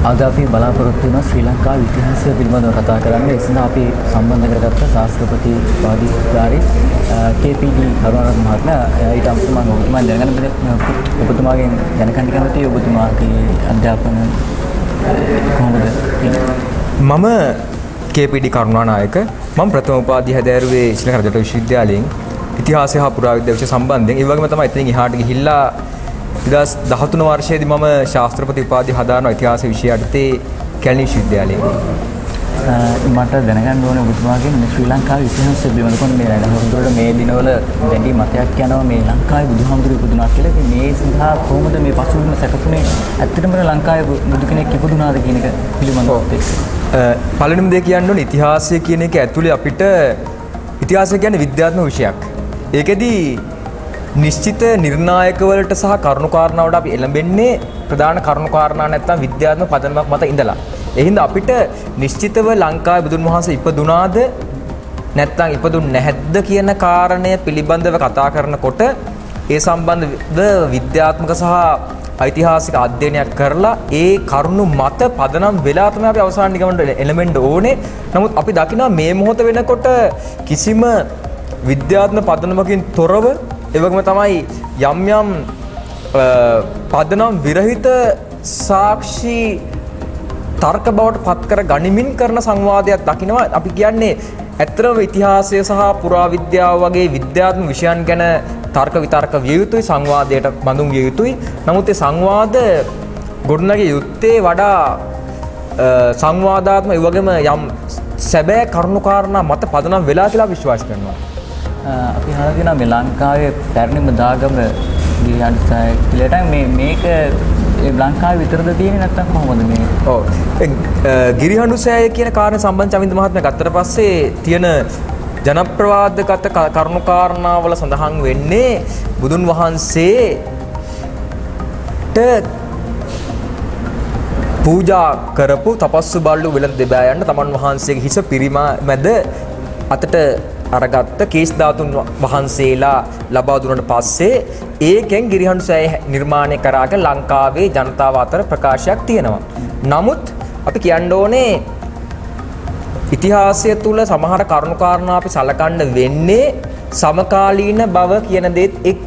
අද අපි බලාපොරොත්තු වෙන ශ්‍රී ලංකාවේ ඉතිහාසය පිළිබඳව කතා කරන්න. ඒ සඳහා අපි සම්බන්ධ කරගත්ත ශාස්ත්‍රපති උපාධිධාරී KPD කරුණාරත්න මහත්මයා. ඊට අමතරව මම දැනගන්න ඔබතුමාගෙන් දැනගන්න කැමතියි ඔබතුමාගේ අධ්‍යාපන කොහොමද? මම KPD කරුණානායක. මම ප්‍රථම උපාධිධාරීවේ ශ්‍රී ලංකා රජරට විශ්වවිද්‍යාලයෙන් ඉතිහාසය හා පුරාවිද්‍යා විෂය සම්බන්ධයෙන් ඒ වගේම තමයි එතනින් එහාට ගිහිල්ලා 2013 වර්ෂයේදී මම ශාස්ත්‍රපති උපාධිය හදානවා ඉතිහාස විෂය යටතේ කැලණි විශ්වවිද්‍යාලයේ. මට දැනගන්න ඕනේ ඔබතුමාගෙන් ශ්‍රී ලංකාවේ ඉතිහාසය පිළිබඳව කොහොමද මේ හොඳට මේ දිනවල දැඩි මතයක් යනවා මේ ලංකාවේ බුදුහාමුදුරුවෝ ඉපදුනා කියලා. ඉතින් මේ සඳහා කොහොමද මේ පසුබිම සැකසුනේ? ඇත්තටම ලංකාවේ බුදු කෙනෙක් ඉපදුනාද කියන එක පිළිබඳව පළවෙනිම දේ කියන්න ඕනේ ඉතිහාසය කියන එක ඇතුලේ අපිට ඉතිහාසය කියන්නේ විද්‍යාත්මක විෂයක්. ඒකෙදී නිශ්චිත නිර්ණායක වලට සහ කරුණු කාරණා වලට අපි එළඹෙන්නේ ප්‍රධාන කරුණු කාරණා නැත්නම් විද්‍යාත්මක පදනමක් මත ඉඳලා. ඒ හින්දා අපිට නිශ්චිතව ලංකාවේ බුදුන් වහන්සේ ඉපදුනාද නැත්නම් ඉපදුන්නේ නැහැද්ද කියන කාරණය පිළිබඳව කතා කරනකොට ඒ සම්බන්ධව විද්‍යාත්මක සහ ඓතිහාසික අධ්‍යයනයක් කරලා ඒ කරුණු මත පදනම් වෙලා තමයි අපි අවසාන නිගමනට එළඹෙන්න ඕනේ. නමුත් අපි දකිනවා මේ මොහොත වෙනකොට කිසිම විද්‍යාත්මක පදනමකින් තොරව ඒ වගේම තමයි යම් යම් පදනම් විරහිත සාක්ෂි තර්ක බවට පත් කර ගනිමින් කරන සංවාදයක් දකිනවා. අපි කියන්නේ ඇත්තම ඉතිහාසය සහ පුරාවිද්‍යාව වගේ විද්‍යාත්මක විෂයන් ගැන තර්ක විතර්ක විය යුතුයි, සංවාදයට බඳුන් විය යුතුයි. නමුත් ඒ සංවාද ගොඩනගිය යුත්තේ වඩා සංවාදාත්මක ඒ වගේම යම් සැබෑ කරුණු කාරණා මත පදනම් වෙලා කියලා විශ්වාස කරනවා. අපි අහලා තියෙනවා මේ ලංකාවේ පැරණිම දාගම ගිරිහඬුසෑය කියලා මේක ලංකාවේ විතරද තියෙන්නේ නැත්නම් කොහොමද මේ? ඔව්. ගිරිහඬුසෑය කියන කාරණේ සම්බන්ධ චමින්ද මහත්මයා ගත්තට පස්සේ තියෙන ජනප්‍රවාදගත කරුණු කාරණාවල සඳහන් වෙන්නේ බුදුන් වහන්සේට පූජා කරපු තපස්සු බල්ලු වෙළඳ දෙබෑයන්ට තමන් වහන්සේගේ හිස පිරිමා මැද අතට අරගත්ත කේස් ධාතුන් වහන්සේලා ලබා දුන්නාට පස්සේ ඒකෙන් ගිරිහඬුසෑය නිර්මාණය කරාගෙන ලංකාවේ ජනතාව අතර ප්‍රකාශයක් තියෙනවා. නමුත් අපි කියන්න ඕනේ ඉතිහාසය තුල සමහර කරුණු කාරණා අපි සලකන්න වෙන්නේ සමකාලීන බව කියන දේත් එක්ක.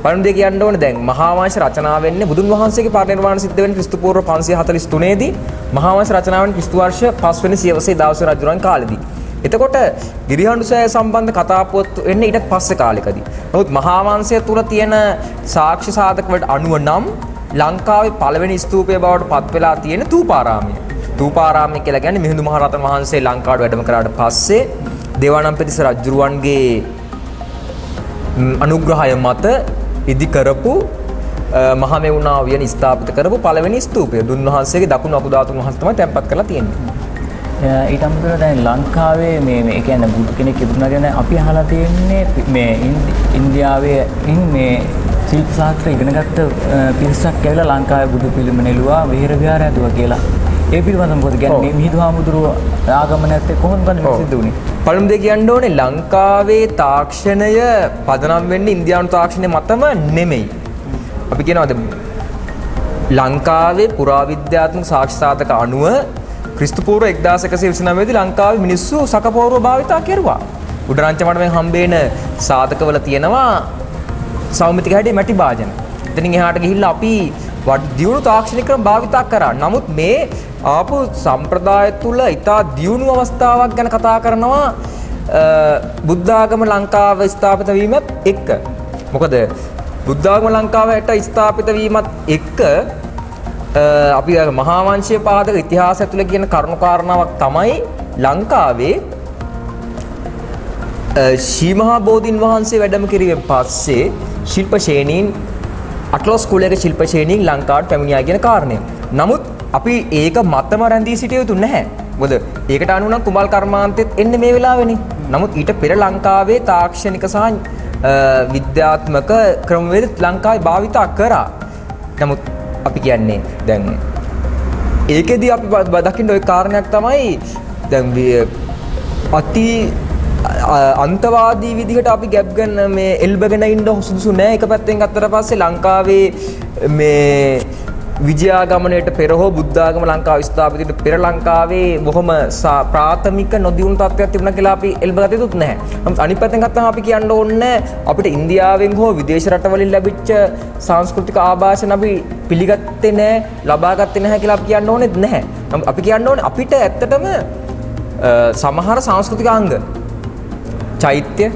පළවෙනි දේ කියන්න ඕනේ දැන් මහා වංශ රචනා වෙන්නේ බුදුන් වහන්සේගේ පරිනිර්වාණ සිද්ධ වෙන්නේ ක්‍රිස්තු පූර්ව 543 දී මහා වංශ රචනා වෙන්නේ ක්‍රිස්තු වර්ෂ 5 වෙනි සියවසේ දාවසේ රජුරන් කාලෙදී. එතකොට ගිරිහඬුසෑය සම්බන්ධ කතාපුවත් වෙන්නේ ඊට පස්සේ කාලෙකදී. නමුත් මහා වංශය තුල තියෙන සාක්ෂි සාධක වලට අනුව නම් ලංකාවේ පළවෙනි ස්තූපය බවට පත් වෙලා තියෙන තූපාරාමය. තූපාරාමය කියලා කියන්නේ මිහිඳු මහරහතන් වහන්සේ ලංකාවට වැඩම කරාට පස්සේ දේවානම්පියතිස්ස රජුරුවන්ගේ අනුග්‍රහය මත ඉදි කරපු මහමෙවුනා වියන ස්ථාපිත කරපු පළවෙනි ස්තූපය. දුන් වහන්සේගේ දකුණු අකුධාතුන් වහන්සේ තමයි තැන්පත් කරලා තියෙන්නේ. ඊට අමතරව දැන් ලංකාවේ මේ කියන්නේ බුදු කෙනෙක් ඉපදුනා ගැන අපි අහලා තියෙන්නේ මේ ඉන්දියාවේ මේ ශිල්ප ශාස්ත්‍ර ඉගෙනගත්ත පිරිසක් ඇවිල්ලා ලංකාවේ බුදු පිළිම නෙළුවා විහෙර විහාර හැදුවා කියලා. ඒ පිළිබඳව මොකද කියන්නේ මේ මිහිඳු හාමුදුරුවෝ ආගමනයත් එක්ක කොහොමද මේක සිද්ධ වුනේ? පළමු දේ කියන්න ඕනේ ලංකාවේ තාක්ෂණය පදනම් වෙන්නේ ඉන්දියානු තාක්ෂණය මතම නෙමෙයි. අපි කියනවාද ලංකාවේ පුරාවිද්‍යාත්මක සාක්ෂි සාධක අනුව ක්‍රිස්තු පූර්ව 1129 දී ලංකාවේ මිනිස්සු සකපෞරව භාවිතා කෙරුවා. උඩරංච මඩමෙන් හම්බේන සාධකවල තියෙනවා සෞමිතික හැඩේ මැටි භාජන. එතනින් එහාට ගිහිල්ලා අපි දියුණු තාක්ෂණික ක්‍රම භාවිතා කරා. නමුත් මේ ආපු සම්ප්‍රදාය තුල ඉතා දියුණු අවස්ථාවක් ගැන කතා කරනවා බුද්ධ ආගම ලංකාවේ ස්ථාපිත වීමත් එක්ක. මොකද බුද්ධ ආගම ලංකාවට ස්ථාපිත වීමත් එක්ක අපි මහා වංශීය පාදක ඉතිහාසය තුළ කියන කරුණු කාරණාවක් තමයි ලංකාවේ ශ්‍රී මහා බෝධීන් වහන්සේ වැඩම කිරීමෙන් පස්සේ ශිල්ප ශ්‍රේණීන් අටලොස් කුලයක ශිල්ප ශ්‍රේණීන් ලංකාවට පැමිණියා කියන කාරණය. නමුත් අපි ඒක මතම රැඳී සිටිය යුතු නැහැ. මොකද ඒකට අනුව නම් කුමල් කර්මාන්තෙත් එන්නේ මේ වෙලාවේනේ. නමුත් ඊට පෙර ලංකාවේ තාක්ෂණික සහ විද්‍යාත්මක ක්‍රමවේද ලංකාවේ භාවිතා කරා. නමුත් අපි කියන්නේ දැන් ඒකෙදී අපි දකින්න ওই කාරණයක් තමයි දැන් අති අන්තවාදී විදිහට අපි ගැප් ගන්න මේ එල්බගෙන ඉන්න සුදුසු නෑ. එක පැත්තෙන් ගත්තට පස්සේ ලංකාවේ මේ විජයාගමනයට පෙර හෝ බුද්ධාගම ලංකාව ස්ථාපිතයට පෙර ලංකාවේ බොහොම ප්‍රාථමික නොදියුණු තත්ත්වයක් තිබුණා කියලා අපි එල්බගත යුතුත් නැහැ. නමුත් අනිත් පැත්තෙන් ගත්තම අපි කියන්න ඕනේ අපිට ඉන්දියාවෙන් හෝ විදේශ රටවලින් ලැබිච්ච සංස්කෘතික ආభాෂණ අපි පිළිගත්තේ නැහැ, ලබාගත්තේ නැහැ කියලා අපි කියන්න ඕනෙත් නැහැ. නමුත් අපි කියන්න ඕනේ අපිට ඇත්තටම සමහර සංස්කෘතික අංග චෛත්‍ය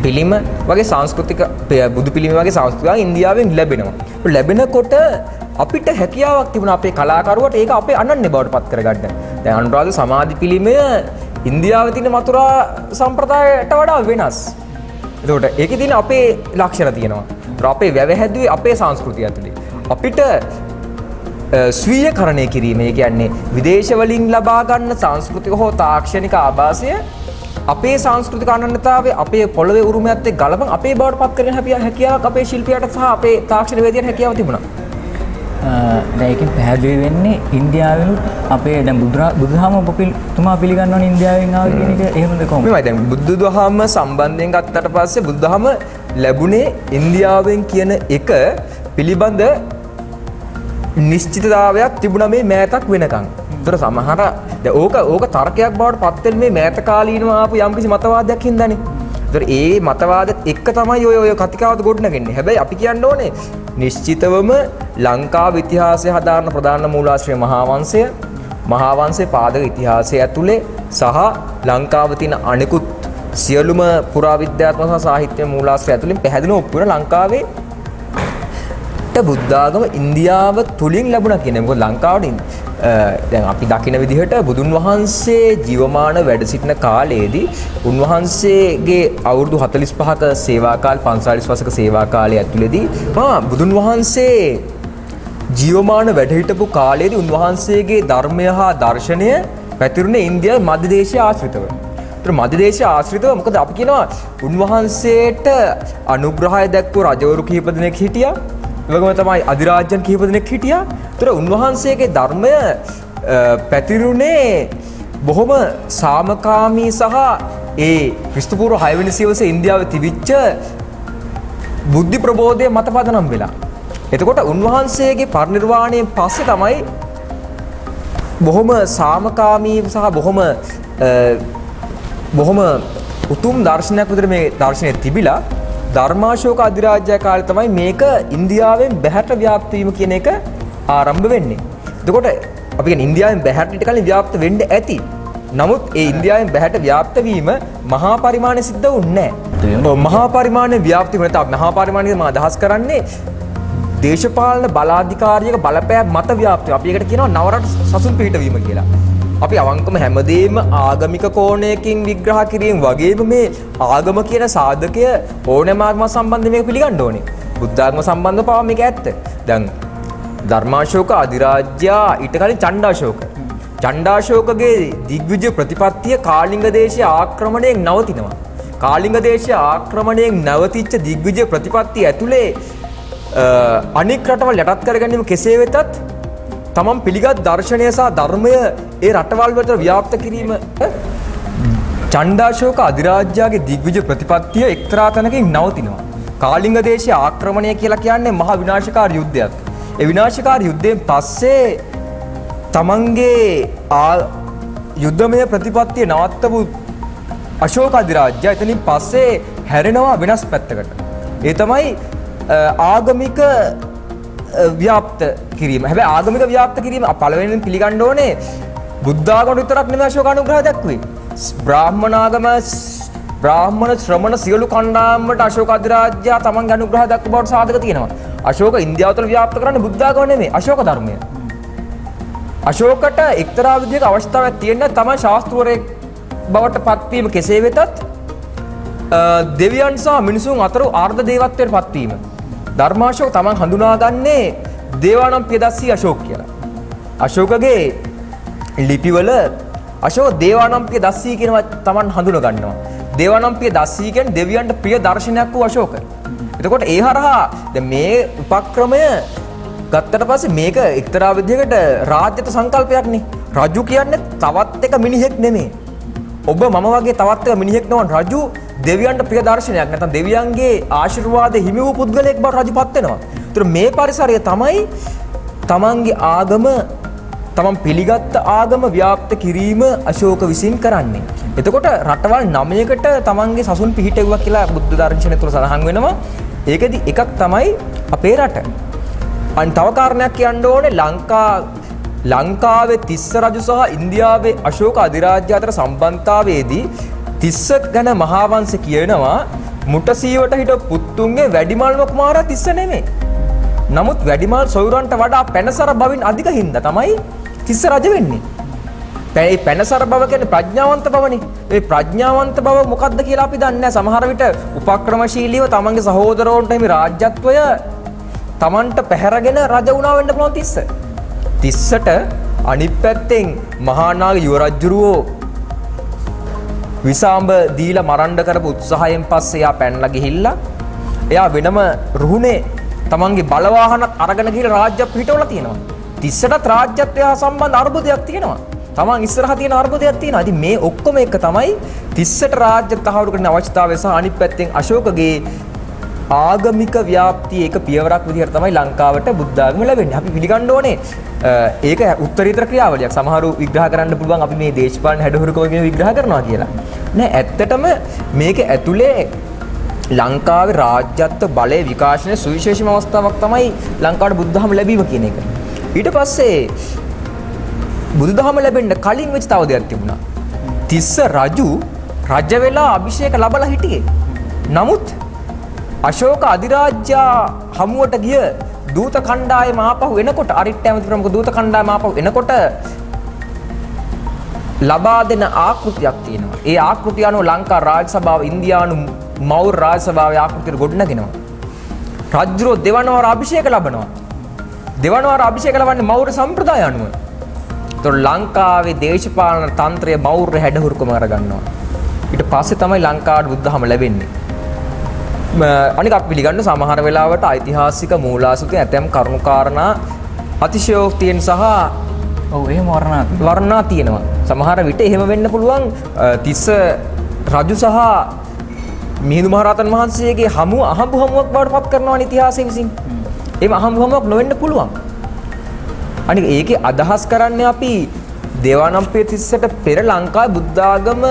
පිළිම වගේ සංස්කෘතික බුදු පිළිම වගේ සංස්කෘතික ඉන්දියාවෙන් ලැබෙනවා. ලැබෙනකොට අපිට හැකියාවක් තිබුණා අපේ කලාකරුවට ඒක අපේ අනන්‍ය බවට පත් කරගන්න. දැන් අනුරාධ සමාධි පිළිමය ඉන්දියාවේ තියෙන මතුරා සම්ප්‍රදායට වඩා වෙනස්. එතකොට ඒකේ තියෙන අපේ ලක්ෂණ තියෙනවා. අපේ වැව හැදුවේ අපේ සංස්කෘතිය ඇතුලේ. අපිට ස්වීයකරණය කිරීම, ඒ කියන්නේ විදේශ වලින් ලබා ගන්න සංස්කෘතික හෝ තාක්ෂණික ආభాසය අපේ සංස්කෘතික අනන්‍යතාවය අපේ පොළවේ උරුමයත් එක්ක ගලපන් අපේ බවට පත් කරගෙන හැකියාවක් අපේ ශිල්පියාට සහ අපේ තාක්ෂණ වේදිකාට හැකියාවක් තිබුණා. දැන් ඒකෙන් පැහැදිලි වෙන්නේ ඉන්දියාවෙනුත් අපේ දැන් බුදුදහම තුමා පිළිගන්න ඕනේ ඉන්දියාවෙන් ආව කියන එක එහෙමද කොහොමද? මෙහෙමයි දැන් බුදුදහම සම්බන්ධයෙන් ගත්තට පස්සේ බුදුදහම ලැබුණේ ඉන්දියාවෙන් කියන එක පිළිබඳ නිශ්චිතතාවයක් තිබුණා මේ මෑතක් වෙනකන්. ඒතර සමහර දැන් ඕක තර්කයක් බවට පත් වෙන මේ මෑත කාලීනව ආපු යම්කිසි මතවාදයක් හින්දානේ. ඒතර ඒ මතවාදෙත් එක්ක තමයි ඔය කතිකාවත ගොඩනගන්නේ. හැබැයි අපි කියන්න ඕනේ නිශ්චිතවම ලංකාව ඉතිහාසය හදාරන ප්‍රධාන මූලාශ්‍රය මහාවංශයේ පාදක ඉතිහාසය ඇතුලේ සහ ලංකාවේ තියෙන අනිකුත් සියලුම පුරාවිද්‍යාත්මක සහ සාහිත්‍ය මූලාශ්‍රය ඇතුලින් පැහැදිලිව ඔප්පු වෙන ලංකාවේ බුද්ධාගම ඉන්දියාව තුලින් ලැබුණා කියන්නේ. මොකද ලංකාවට දැන් අපි දකින විදිහට බුදුන් වහන්සේ ජීවමාන වැඩ සිටින කාලයේදී උන්වහන්සේගේ අවුරුදු 45ක සේවා කාල 45 වසරක සේවා කාලය ඇතුළතදී බුදුන් වහන්සේ ජීවමාන වැඩ හිටපු කාලයේදී උන්වහන්සේගේ ධර්මය හා දර්ශනය පැතිරුණේ ඉන්දියාවේ මධ්‍ය දේශීය ආශ්‍රිතව. ඒතර මධ්‍ය දේශීය ආශ්‍රිතව මොකද අපි කියනවා උන්වහන්සේට අනුග්‍රහය දැක්වූ රජවරු කිහිප දෙනෙක් හිටියා. වගේම තමයි අධිරාජ්‍යන් කිහිප දෙනෙක් හිටියා. ඒතර උන්වහන්සේගේ ධර්මය පැතිරුණේ බොහොම සාමකාමී සහ ඒ ක්‍රිස්තු පූර්ව 6 වෙනි සියවසේ ඉන්දියාවේ තිබිච්ච බුද්ධි ප්‍රබෝධය මත පදනම් වෙලා. එතකොට උන්වහන්සේගේ පරිනිර්වාණයෙන් පස්සේ තමයි බොහොම සාමකාමී සහ බොහොම උතුම් දර්ශනයක් විතර මේ දර්ශනය තිබිලා ධර්මාශෝක අධිරාජ්‍ය කාලේ තමයි මේක ඉන්දියාවෙන් බැහැරට ව්‍යාප්ත වීම කියන එක ආරම්භ වෙන්නේ. එතකොට අපි කියන්නේ ඉන්දියාවෙන් බැහැරට ඊට කලින් ව්‍යාප්ත වෙන්න ඇති. නමුත් ඒ ඉන්දියාවෙන් බැහැරට ව්‍යාප්ත වීම මහා පරිමාණය සිද්ධ වුණේ නැහැ. මහා පරිමාණය ව්‍යාප්ති වෙන තාක් මහා පරිමාණය මම අදහස් කරන්නේ දේශපාලන බලාධිකාරියක බලපෑම් මත ව්‍යාප්ති. අපි ඒකට කියනවා නවරට සසුන් පිහිටවීම කියලා. අපි අවංකම හැමදේම ආගමික කෝණයකින් විග්‍රහ කිරීම වගේම මේ ආගම කියන සාධකය ඕනෑම ආගම සම්බන්ධ මේක පිළිගන්න ඕනේ. බුද්ධාගම සම්බන්ධව පාව මේක ඇත්ත. දැන් ධර්මාශෝක අධිරාජ්‍යයා ඊට කලින් චණ්ඩාශෝකගේ දිග්විජය ප්‍රතිපත්තිය කාලිංග දේශීය ආක්‍රමණයෙන් නවතිනවා. කාලිංග දේශීය ආක්‍රමණයෙන් නැවතිච්ච දිග්විජය ප්‍රතිපත්තිය ඇතුලේ අනික් රටවල් යටත් කරගැනීම කෙසේ වෙතත් තමන් පිළිගත් දර්ශනය සහ ධර්මය ඒ රටවල් වලට ව්‍යාප්ත කිරීම චණ්ඩාශෝක අධිරාජ්‍යයාගේ දිග්විජය ප්‍රතිපත්තිය එක්තරා තැනකින් නවතිනවා. කාලිංග දේශීය ආක්‍රමණය කියලා කියන්නේ මහා විනාශකාරී යුද්ධයක්. ඒ විනාශකාරී යුද්ධයෙන් පස්සේ තමන්ගේ යුද්ධමය ප්‍රතිපත්තිය නවත්තපු අශෝක අධිරාජ්‍යය එතනින් පස්සේ හැරෙනවා වෙනස් පැත්තකට. ඒ තමයි ආගමික ව්‍යාප්ත කිරීම. හැබැයි ආගමික ව්‍යාප්ත කිරීම පළවෙනියෙන් පිළිගන්න ඕනේ බුද්ධාගම විතරක් නෙමෙයි අශෝක අනුග්‍රහය දක්වේ. බ්‍රාහ්මණ ශ්‍රමණ සියලු කණ්ඩායම් වලට අශෝක අධිරාජ්‍යයා තමන්ගේ අනුග්‍රහය දක්ව බවට සාධක තියෙනවා. අශෝක ඉන්දියාව තුළ ව්‍යාප්ත කරන්නේ බුද්ධාගම නෙමෙයි අශෝක ධර්මය. අශෝකට එක්තරා විදිහක අවශ්‍යතාවයක් තියෙන තමයි ශාස්ත්‍රවරයෙක් බවට පත්වීම කෙසේ වෙතත් දෙවියන් සහ මිනිසුන් අතර ආර්ධ දේවත්වයට පත්වීම. ධර්මාශෝක තමන් හඳුනාගන්නේ දේවානම් පියදස්සී අශෝක කියලා. අශෝකගේ ලිපිවල අශෝක දේවානම් පියදස්සී කියන තමන් හඳුන ගන්නවා. දේවානම් පියදස්සී කියන්නේ දෙවියන්ට ප්‍රිය දර්ශනයක් වූ අශෝක. එතකොට ඒ හරහා දැන් මේ උපක්‍රමය ගත්තට පස්සේ මේක එක්තරා විදිහකට රාජ්‍යත සංකල්පයක් නේ. රජු කියන්නේ තවත් එක මිනිහෙක් නෙමෙයි. ඔබ මම වගේ තවත් එක මිනිහෙක් නොවන රජු දෙවියන්ට ප්‍රිය දර්ශනයක් නැත්නම් දෙවියන්ගේ ආශිර්වාද හිමි වූ පුද්ගලයෙක් බවට රජුපත් වෙනවා. ඒතර මේ පරිසරය තමයි තමන්ගේ ආගම තමන් පිළිගත් ආගම ව්‍යාප්ත කිරීම අශෝක විසින් කරන්නේ. එතකොට රටවල් 9කට තමන්ගේ සසුන් පිහිටෙව්වා කියලා බුද්ධ දර්ශනය තුළ සඳහන් වෙනවා. ඒකෙදි එකක් තමයි අපේ රට. අන් තව කාරණයක් කියන්න ඕනේ ලංකාවේ තිස්ස රජු සහ ඉන්දියාවේ අශෝක අධිරාජ්‍ය අතර සම්බන්ධතාවයේදී තිස්ස ගැන මහාවංශ කියනවා මුටසීවට හිටපු පුතුන්ගේ වැඩිමල්ම කුමාරයා තිස්ස නෙමෙයි. නමුත් වැඩිමල් සොයුරන්ට වඩා පැනසර බවින් අධික හින්දා තමයි තිස්ස රජ වෙන්නේ. ඒ පැනසර බව කියන්නේ ප්‍රඥාවන්ත බවනේ. ඒ ප්‍රඥාවන්ත බව මොකක්ද කියලා අපි දන්නේ නැහැ. සමහර විට උපක්‍රමශීලීව තමන්ගේ සහෝදරවන්ට හිමි රාජ්‍යත්වය තමන්ට පැහැරගෙන රජ වුණා වෙන්න පුළුවන් තිස්ස. තිස්සට අනිත් පැත්තෙන් මහා නාග යුව රජුරෝ විසාම්බ දීලා මරන්න කරපු උත්සාහයෙන් පස්සේ එයා පැනලා ගිහිල්ලා එයා වෙනම රුහුණේ තමන්ගේ බලවාහනත් අරගෙන ගිහිල්ලා රාජ්‍ය පිටවලා තියෙනවා. තිස්සටත් රාජ්‍යත්වය හා සම්බන්ධ අර්බුදයක් තියෙනවා. තමන් ඉස්සරහා තියෙන අර්බුදයක් තියෙනවා. ඉතින් මේ ඔක්කොම එක තමයි තිස්සට රාජ්‍ය තහවුරු කරන අවශ්‍යතාවය සහ අනිත් පැත්තෙන් අශෝකගේ ආගමික ව්‍යාප්තිය එක පියවරක් විදිහට තමයි ලංකාවට බුද්ධ ආගම ලැබෙන්නේ. අපි පිළිගන්න ඕනේ ඒක උත්තරීතර ක්‍රියාවලියක්. සමහරු විග්‍රහ කරන්න පුළුවන් අපි මේ දේශපාලන හැඩහුරුකම විග්‍රහ කරනවා කියලා. නෑ ඇත්තටම මේක ඇතුලේ ලංකාවේ රාජ්‍යත්ව බලය විකාශනයේ සුවිශේෂම අවස්ථාවක් තමයි ලංකාවට බුද්ධහම ලැබීම කියන එක. ඊට පස්සේ බුදුදහම ලැබෙන්න කලින් වෙච්ච තව දෙයක් තිබුණා. තිස්ස රජු රජ වෙලා අභිෂේක ලැබලා හිටියේ. නමුත් අශෝක අධිරාජ්‍ය හමුවට ගිය දූත කණ්ඩායම ආපහු එනකොට අරිට්ඨ ඇමති ප්‍රමුඛ දූත කණ්ඩායම ආපහු එනකොට ලබා දෙන ආකෘතියක් තියෙනවා. ඒ ආකෘතිය අනුව ලංකා රාජ්‍ය සභාව ඉන්දියානු මෞර්ය රාජ සභාවේ ආකෘතියට ගොඩනගෙනවා. රජුරෝ දෙවනවර අභිෂේක ලබනවා. දෙවනවර අභිෂේක ලබන්නේ මෞර්ය සම්ප්‍රදාය අනුව. ඒතකොට ලංකාවේ දේශපාලන තන්ත්‍රය මෞර්ය හැඩහුරුකම අරගන්නවා. ඊට පස්සේ තමයි ලංකාවට බුද්ධහම ලැබෙන්නේ. අනික අපි පිළිගන්න සමහර වෙලාවට ඓතිහාසික මූලාසුතේ ඇතැම් කරුණු කාරණා අතිශයෝක්තියෙන් සහ ඔව් එහෙම වර්ණනා තියෙනවා. සමහර විට එහෙම වෙන්න පුළුවන් තිස්ස රජු සහ මිහිඳු මහරහතන් වහන්සේගේ අහඹුහමුවක් බවට පත් කරනවා ඉතිහාසය විසින්. එහෙම අහඹුහමුවක් නොවෙන්න පුළුවන්. අනික ඒකේ අදහස් කරන්නේ අපි දේවානම්පිය තිස්සට පෙර ලංකාවේ බුද්ධ ආගම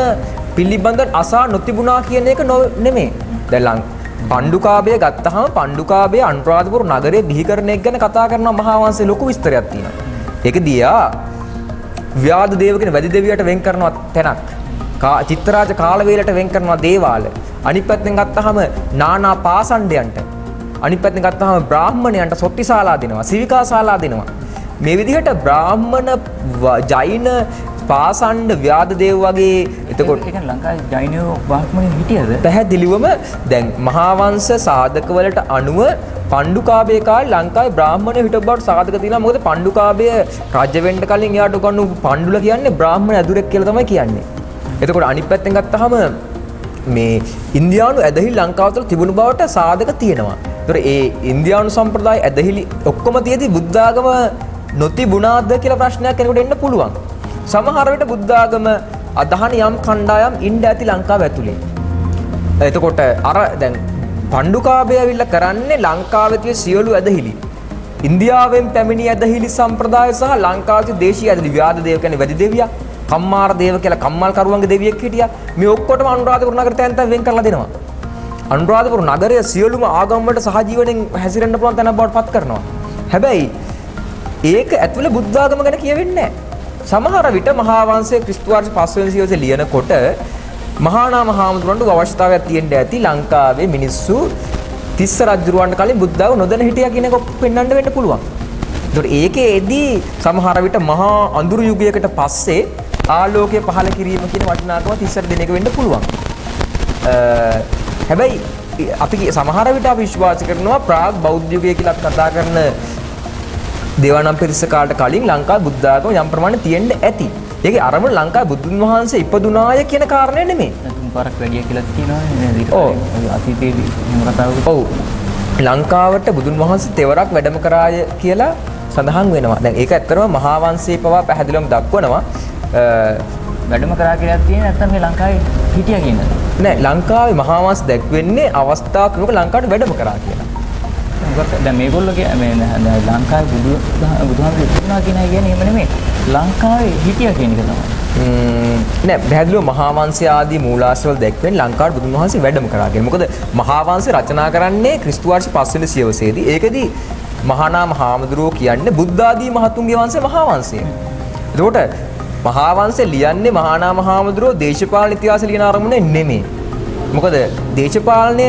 පිළිබඳ අසා නොතිබුණා කියන එක නෙමෙයි. දැන් පණ්ඩුකාභය ගත්තහම පණ්ඩුකාභය අනුරාධපුර නගරයේ බිහි කරන එක ගැන කතා කරන මහා වංශයේ ලොකු විස්තරයක් තියෙනවා. ඒක දියා ව්‍යාධ දේව කියන වැදි දෙවියට වෙන් කරන තැනක්. චිත්තරාජ කාලවේලට වෙන් කරන දේවාල. අනිත් පැත්තෙන් ගත්තහම නානා පාසණ්ඩයන්ට. අනිත් පැත්තෙන් ගත්තහම බ්‍රාහ්මණයන්ට සොට්ටිශාලා දෙනවා, සිවිකාශාලා දෙනවා. මේ විදිහට බ්‍රාහ්මණ ජෛන පාසණ්ඩ ව්‍යාධ දේව වගේ එතකොට ඒක ලංකාවේ ජෛනයෝ බ්‍රාහ්මණයෝ හිටියද? පැහැදිලිවම දැන් මහා වංශ සාධකවලට අනුව පණ්ඩුකාභය කාලේ ලංකාවේ බ්‍රාහ්මණයෝ හිටපු බවට සාධක තියෙනවා. මොකද පණ්ඩුකාභය රජ වෙන්න කලින් එයාට උගන්වපු පණ්ඩුල කියන්නේ බ්‍රාහ්මණ ඇදුරෙක් කියලා තමයි කියන්නේ. එතකොට අනිත් පැත්තෙන් ගත්තාම මේ ඉන්දියානු ඇදහිලි ලංකාව තුළ තිබුණු බවට සාධක තියෙනවා. ඒතර ඒ ඉන්දියානු සම්ප්‍රදාය ඇදහිලි ඔක්කොම තියදී බුද්ධ ආගම නොතිබුණාද කියලා ප්‍රශ්නයක් කෙනෙකුට එන්න පුළුවන්. සමහර විට බුද්ධ ආගම අදහන යම් කණ්ඩායම් ඉන්න ඇති ලංකාව ඇතුලේ. එතකොට අර දැන් පණ්ඩුකාභය ඇවිල්ලා කරන්නේ ලංකාවේ තියෙන සියලු ඇදහිලි ඉන්දියාවෙන් පැමිණි ඇදහිලි සම්ප්‍රදාය සහ ලංකාවේ දේශීය ඇදහිලි ව්‍යාධ දේව කියන්නේ වැඩි දෙවියා, කම්මාර දේව කියලා කම්මල් කරුවන්ගේ දෙවියෙක් හිටියා. මේ ඔක්කොටම අනුරාධපුර නගර තැන් තැන් වෙන් කරලා දෙනවා. අනුරාධපුර නගරය සියලුම ආගම් වලට සහජීවණයෙන් හැසිරෙන්න පුළුවන් තැනක් බවට පත් කරනවා. හැබැයි ඒක ඇතුලේ බුද්ධ ආගම ගැන කියවෙන්නේ නැහැ. සමහර විට මහා වංශයේ ක්‍රිස්තු වර්ෂ 5 වෙනි සියවසේ ලියනකොට මහා නාම හාමුදුරන්ට අවශ්‍යතාවයක් තියෙන්න ඇති ලංකාවේ මිනිස්සු තිස්ස රජුරවන්ට කලින් බුද්ධ ආගම නොදැන හිටියා කියන එක පෙන්වන්න වෙන්න පුළුවන්. ඒතකොට ඒකේදී සමහර විට මහා අඳුරු යුගයකට පස්සේ ආලෝකය පහළ කිරීම කියන වටිනාකම තිස්සට දෙන එක වෙන්න පුළුවන්. හැබැයි අපි සමහර විට අපි විශ්වාස කරනවා ප්‍රාග් බෞද්ධ යුගය කියලා අපි කතා කරන දේවානම්පිය තිස්ස කාලට කලින් ලංකාවේ බුද්ධ ආගම යම් ප්‍රමාණයක් තියෙන්න ඇති. ඒකේ අරමුණ ලංකාවේ බුදුන් වහන්සේ ඉපදුනාය කියන කාරණය නෙමෙයි. තුන් පාරක් වැඩිය කියලා කියනවනේ නේද? ඔව්. අතීතයේදී එහෙම කතාවක. ඔව්. ලංකාවට බුදුන් වහන්සේ තෙවරක් වැඩම කරාය කියලා සඳහන් වෙනවා. දැන් ඒක ඇත්තටම මහා වංශයේ පවා පැහැදිලිවම දක්වනවා. වැඩම කරා කියලා තියෙන නැත්නම් මේ ලංකාවේ හිටියා කියනද? නෑ ලංකාවේ මහා වංශ දැක්වෙන්නේ අවස්ථා තුනක ලංකාවට වැඩම කරා කියලා. මොකක් දැන් මේගොල්ලෝගේ මේ ලංකාවේ බුදුහාමුදුරුවෝ ඉන්නවා කියන එක කියන්නේ එහෙම නෙමෙයි. ලංකාවේ හිටියා කියන එක තමයි. නෑ පැහැදිලිව මහා වංශය ආදී මූලාශ්‍රවල දැක්වෙන ලංකාවට බුදුන් වහන්සේ වැඩම කරාගෙන. මොකද මහා වංශය රචනා කරන්නේ ක්‍රිස්තු වර්ෂ 5 වෙනි සියවසේදී. ඒකෙදි මහානාම හාමුදුරුවෝ කියන්නේ බුද්ධ ආදී මහතුන්ගේ වංශය මහා වංශය. එතකොට මහා වංශය ලියන්නේ මහානාම හාමුදුරුවෝ දේශපාලන ඉතිහාස ලියන අරමුණේ නෙමෙයි. මොකද දේශපාලනය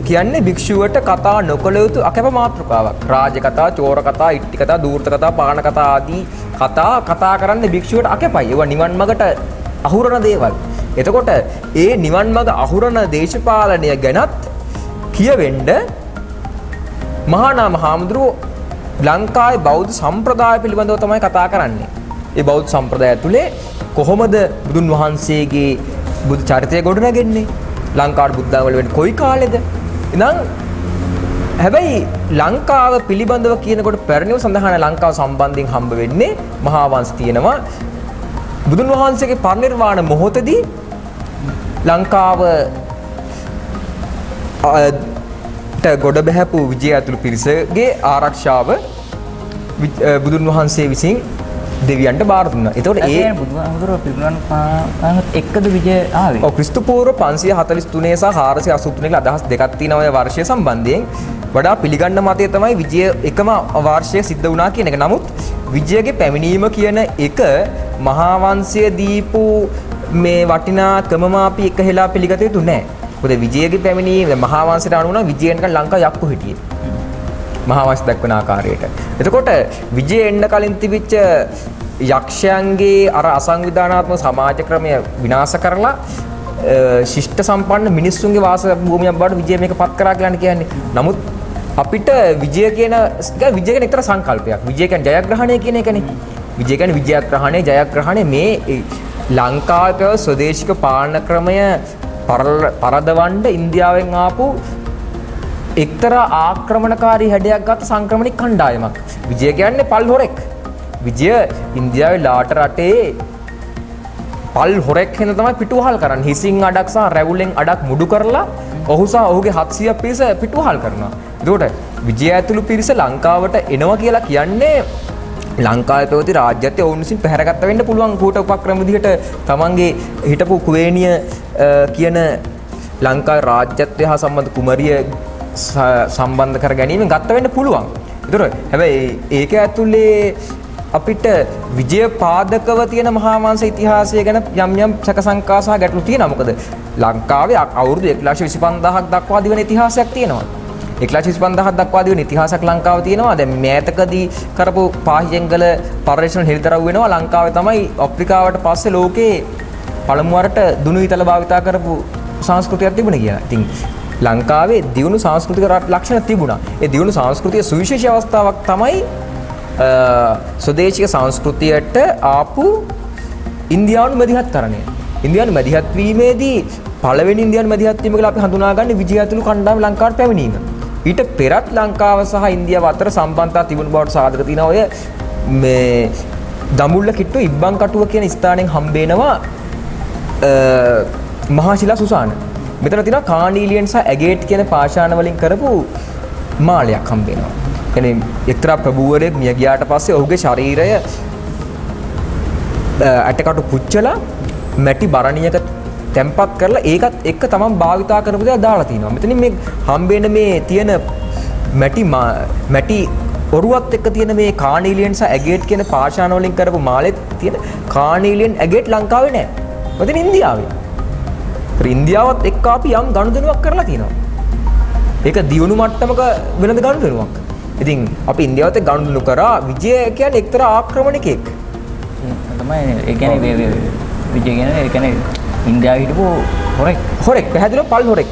කියන්නේ භික්ෂුවට කතා නොකළ යුතු අකැප මාතෘකාවක්. රාජ කතා, චෝර කතා, ඉට්ටි කතා, දූර්ත කතා, පාන කතා ආදී කතා කරන්නේ භික්ෂුවට අකැපයි. ඒවා නිවන් මඟට අහුරන දේවල්. එතකොට ඒ නිවන් මඟ අහුරන දේශපාලනය ගැනත් කියවෙන්න මහානාම හාමුදුරුවෝ ලංකාවේ බෞද්ධ සම්ප්‍රදාය පිළිබඳව තමයි කතා කරන්නේ. ඒ බෞද්ධ සම්ප්‍රදාය ඇතුලේ කොහොමද බුදුන් වහන්සේගේ බුදු චරිතය ගොඩනගන්නේ? ලංකාවට බුද්ධාගම වෙන්නේ කොයි කාලෙද? ඉතින් හැබැයි ලංකාව පිළිබඳව කියනකොට පැරණිව සඳහන් ලංකාව සම්බන්ධයෙන් හම්බ වෙන්නේ මහා වංශ තියෙනවා. බුදුන් වහන්සේගේ පරිනිර්වාණ මොහොතදී ලංකාව ගොඩ බැහැපු විජය ඇතුළු පිරිසගේ ආරක්ෂාව බුදුන් වහන්සේ විසින් දෙවියන්ට බාර දුන්නා. ඒතකොට ඒ බුදුහාමුදුරුවෝ පිරිනුවන් පානත් එක්කද විජය ආවේ? ඔව් ක්‍රිස්තු පූර්ව 543 සහ 483 කියලා අදහස් දෙකක් තියෙනවා ඔය වර්ෂය සම්බන්ධයෙන්. වඩා පිළිගන්න මතය තමයි විජය එකම වර්ෂය සිද්ධ වුණා කියන එක. නමුත් විජයගේ පැමිණීම කියන එක මහා වංශය දීපු මේ වටිනාකමම අපි එක හෙලා පිළිගත යුතු නැහැ. මොකද විජයගේ පැමිණීම මහා වංශයට අනුව නම් විජයන්ට ලංකාව යක්කු හිටියේ. මහා වංශ දක්වන ආකාරයට. එතකොට විජය එන්න කලින් තිබිච්ච යක්ෂයන්ගේ අර අසංවිධානාත්මක සමාජ ක්‍රමය විනාශ කරලා ශිෂ්ට සම්පන්න මිනිස්සුන්ගේ වාස භූමියක් බවට විජය මේක පත් කරා කියලා කියන්නේ. නමුත් අපිට විජය කියන එක්තරා සංකල්පයක්. විජය කියන්නේ ජයග්‍රහණය කියන එකනේ. විජය කියන්නේ විජයග්‍රහණය, ජයග්‍රහණය මේ ලංකාවේ ස්වදේශික පාලන ක්‍රමය පරදවන්න ඉන්දියාවෙන් ආපු එක්තරා ආක්‍රමණකාරී හැඩයක් ගත්ත සංක්‍රමණික කණ්ඩායමක්. විජය කියන්නේ පල් හොරෙක්. විජය ඉන්දියාවේ ලාට රටේ පල් හොරෙක් හින්දා තමයි පිටුවහල් කරන්නේ. හිසින් අඩක් සහ රැවුලෙන් අඩක් මුඩු කරලා ඔහු සහ ඔහුගේ 700 පිරිස පිටුවහල් කරනවා. එතකොට විජය ඇතුළු පිරිස ලංකාවට එනවා කියලා කියන්නේ ලංකාවේ පැවති රාජ්‍යත්වය ඔවුන් විසින් පැහැරගත්ත වෙන්න පුළුවන් කූට උපක්‍රම විදිහට තමන්ගේ හිටපු කුවේණිය කියන ලංකාවේ රාජ්‍යත්වය හා සම්බන්ධ කුමරිය සම්බන්ධ කර ගැනීම ගත්ත වෙන්න පුළුවන්. ඒතර හැබැයි ඒක ඇතුලේ අපිට විජය පාදකව තියෙන මහා වංශ ඉතිහාසය ගැන යම් සැකසංකා සහ ගැටලු තියෙනවා. මොකද ලංකාවේ අවුරුදු 125000ක් දක්වා දිවෙන ඉතිහාසයක් තියෙනවා. 125000ක් දක්වා දිවෙන ඉතිහාසයක් ලංකාවේ තියෙනවා. දැන් මෑතකදී කරපු පාහිජෙන්ගල පර්යේෂණ හෙළිදරව් වෙනවා ලංකාවේ තමයි අප්‍රිකාවට පස්සේ ලෝකේ පළමු වරට දුනු ඉතල භාවිතා කරපු සංස්කෘතියක් තිබුණේ කියලා. ඉතින් ලංකාවේ දියුණු සංස්කෘතික ලක්ෂණ තිබුණා. ඒ දියුණු සංස්කෘතිය සුවිශේෂී අවස්ථාවක් තමයි ස්වදේශීය සංස්කෘතියට ආපු ඉන්දියානු මැදිහත්කරණය. ඉන්දියානු මැදිහත් වීමේදී පළවෙනි ඉන්දියානු මැදිහත් වීම කියලා අපි හඳුනාගන්නේ විජය ඇතුළු කණ්ඩායම ලංකාවට පැමිණීම. ඊට පෙරත් ලංකාව සහ ඉන්දියාව අතර සම්බන්ධතා තිබුණු බවට සාධක තියෙනවා. ඔය මේ දඹුල්ල කිට්ටු ඉබ්බන් කටුව කියන ස්ථානයෙන් හම්බෙනවා මහා ශිලා සුසාන. මෙතන තියෙනවා කානීලියන් සහ ඇගේට් කියන පාෂාණ වලින් කරපු මාලයක් හම්බෙනවා. කියන්නේ එක්තරා ප්‍රභූවරයෙක් මිය ගියාට පස්සේ ඔහුගේ ශරීරය ඇටකටු පුච්චලා මැටි බරණියක තැම්පත් කරලා ඒකත් එක්ක තමන් භාවිතා කරපු දේ දාලා තිනවා. මෙතනින් මේ හම්බෙන මේ තියෙන මැටි ඔරුවත් එක්ක තියෙන මේ කානීලියන් සහ ඇගේට් කියන පාෂාණ වලින් කරපු මාලෙත් තියෙන කානීලියන් ඇගේට් ලංකාවේ නැහැ. මෙතන ඉන්දියාවේ. ඉන්දියාවත් එක්ක අපි යම් ගනුදෙනුවක් කරලා තිනවා. ඒක දියුණු මට්ටමක වෙනද ගනුදෙනුවක්. ඉතින් අපි ඉන්දියාවත් එක්ක ගනුදෙනු කරා. විජය කියන්නේ එක්තරා ආක්‍රමණිකයෙක්. තමයි ඒ කියන්නේ විජය කියන්නේ ඒ කියන්නේ ඉන්දියාවේ හිටපු හොරෙක්. පැහැදිලිව පල් හොරෙක්.